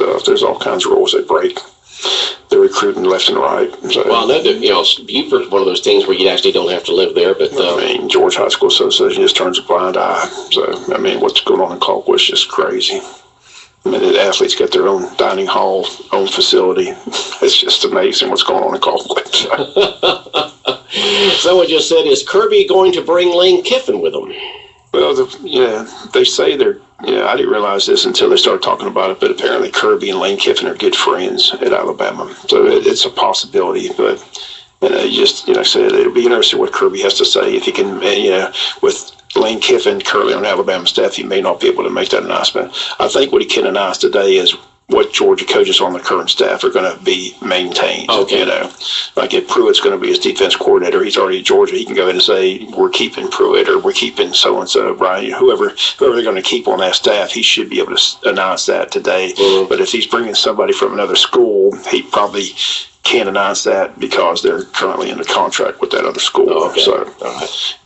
stuff. There's all kinds of rules they break. They're recruiting left and right. So, well, I know that, Buford's one of those teams where you actually don't have to live there, but... George High School Association just turns a blind eye. So, what's going on in Colquitt is just crazy. The athletes got their own dining hall, own facility. It's just amazing what's going on in Colquitt. Someone just said, is Kirby going to bring Lane Kiffin with him? Well, they say they're... I didn't realize this until they started talking about it, but apparently Kirby and Lane Kiffin are good friends at Alabama. So it's a possibility, but, like I said, it'll be interesting what Kirby has to say. If he can, with Lane Kiffin currently on Alabama staff, he may not be able to make that announcement. I think what he can announce today is what Georgia coaches on the current staff are going to be maintained. Okay. Like if Pruitt's going to be his defense coordinator, he's already at Georgia, he can go ahead and say, we're keeping Pruitt, or we're keeping so-and-so, right? Whoever they're going to keep on that staff, he should be able to announce that today. Mm-hmm. But if he's bringing somebody from another school, he probably can't announce that because they're currently in a contract with that other school. Oh, okay. So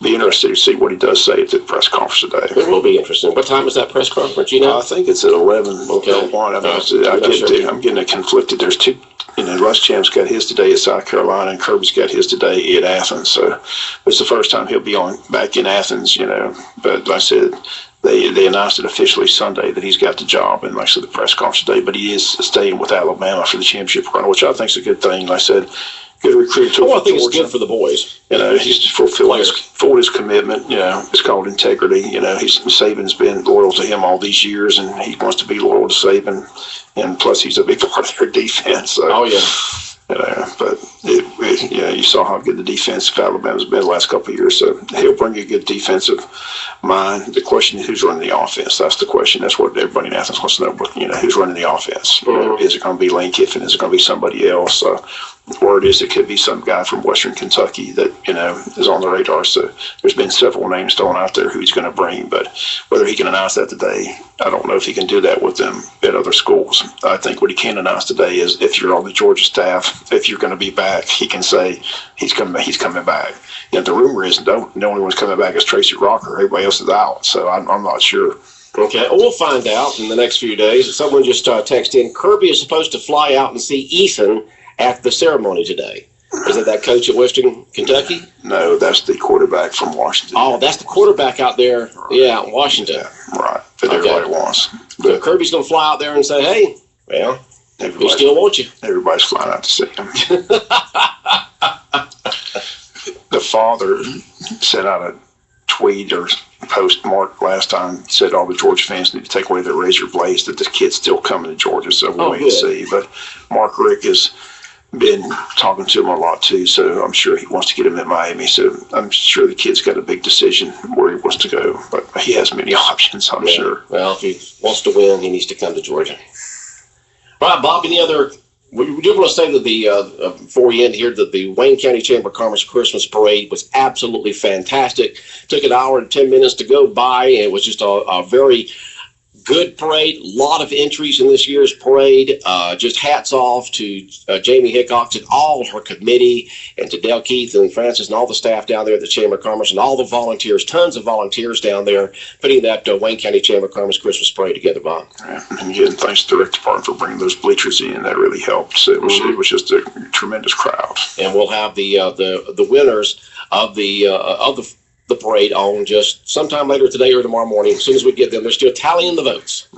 be interested to see what he does say at the press conference today. It will be interesting. What time is that press conference? I think it's at 11. Okay. I'm getting it conflicted. There's two. Russ Champ's got his today at South Carolina, and Kirby's got his today at Athens. So it's the first time he'll be back in Athens. But like I said, they announced it officially Sunday that he's got the job, and like I said, the press conference today. But he is staying with Alabama for the championship run, which I think is a good thing. Like I said, good recruit. I think it's good for the boys. He's fulfilled his commitment. It's called integrity. Saban's been loyal to him all these years, and he wants to be loyal to Saban. And plus, he's a big part of their defense. So, but you saw how good the defense of Alabama's been the last couple of years. So he'll bring you a good defensive mind. The question is, who's running the offense? That's the question. That's what everybody in Athens wants to know. But who's running the offense? Mm-hmm. Is it going to be Lane Kiffin? Is it going to be somebody else? Word is it could be some guy from Western Kentucky that is on the radar. So there's been several names thrown out there who he's going to bring, but whether he can announce that today, I don't know if he can do that with them at other schools. I think what he can announce today is if you're on the Georgia staff, if you're going to be back, he can say he's coming back. The rumor is the only one's coming back is Tracy Rocker. Everybody else is out, so I'm not sure. Okay, we'll find out in the next few days. Someone just texted in, Kirby is supposed to fly out and see Ethan after the ceremony today. Is it that coach at Western Kentucky? No, that's the quarterback from Washington. Oh, that's the quarterback out there, in Washington. Yeah, right, that everybody wants. So Kirby's going to fly out there and say, hey, well, we still want you. Everybody's flying out to see him. The father sent out a tweet or postmark last time, said all the Georgia fans need to take away their razor blades, that the kid's still coming to Georgia, so we'll wait and see. But Mark Rick has been talking to him a lot too, so I'm sure he wants to get him in Miami. So I'm sure the kid's got a big decision where he wants to go, but he has many options, I'm sure. Well, if he wants to win, he needs to come to Georgia. All right, Bob, any other... We do want to say that before we end here, that the Wayne County Chamber of Commerce Christmas Parade was absolutely fantastic. Took an hour and 10 minutes to go by, and it was just a very good parade. A lot of entries in this year's parade. Just hats off to Jamie Hickox and all her committee, and to Del Keith and Francis and all the staff down there at the Chamber of Commerce, and all the volunteers, tons of volunteers down there putting that Wayne County Chamber of Commerce Christmas Parade together, Bob. Yeah, and again, thanks to the rec department for bringing those bleachers in. That really helped. So it was just a tremendous crowd. And we'll have the winners of the parade on just sometime later today or tomorrow morning. As soon as we get them, they're still tallying the votes.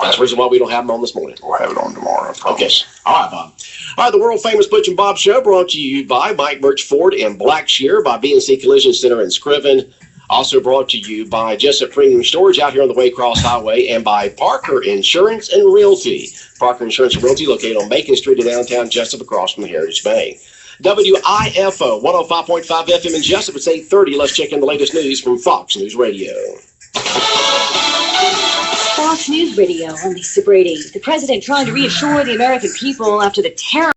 That's the reason why we don't have them on this morning. We'll have it on tomorrow, I promise. Okay. All right, Bob. All right, the world-famous Butch and Bob Show brought to you by Mike Birch Ford in Blackshear, by BNC Collision Center in Scriven. Also brought to you by Jessup Premium Storage out here on the Waycross Highway, and by Parker Insurance and Realty. Parker Insurance and Realty located on Macon Street in downtown Jessup across from the Heritage Bank. WIFO 105.5 FM in Jessup. It's 8:30. Let's check in the latest news from Fox News Radio. Fox News Radio. I'm Lisa Brady. The president trying to reassure the American people after the terror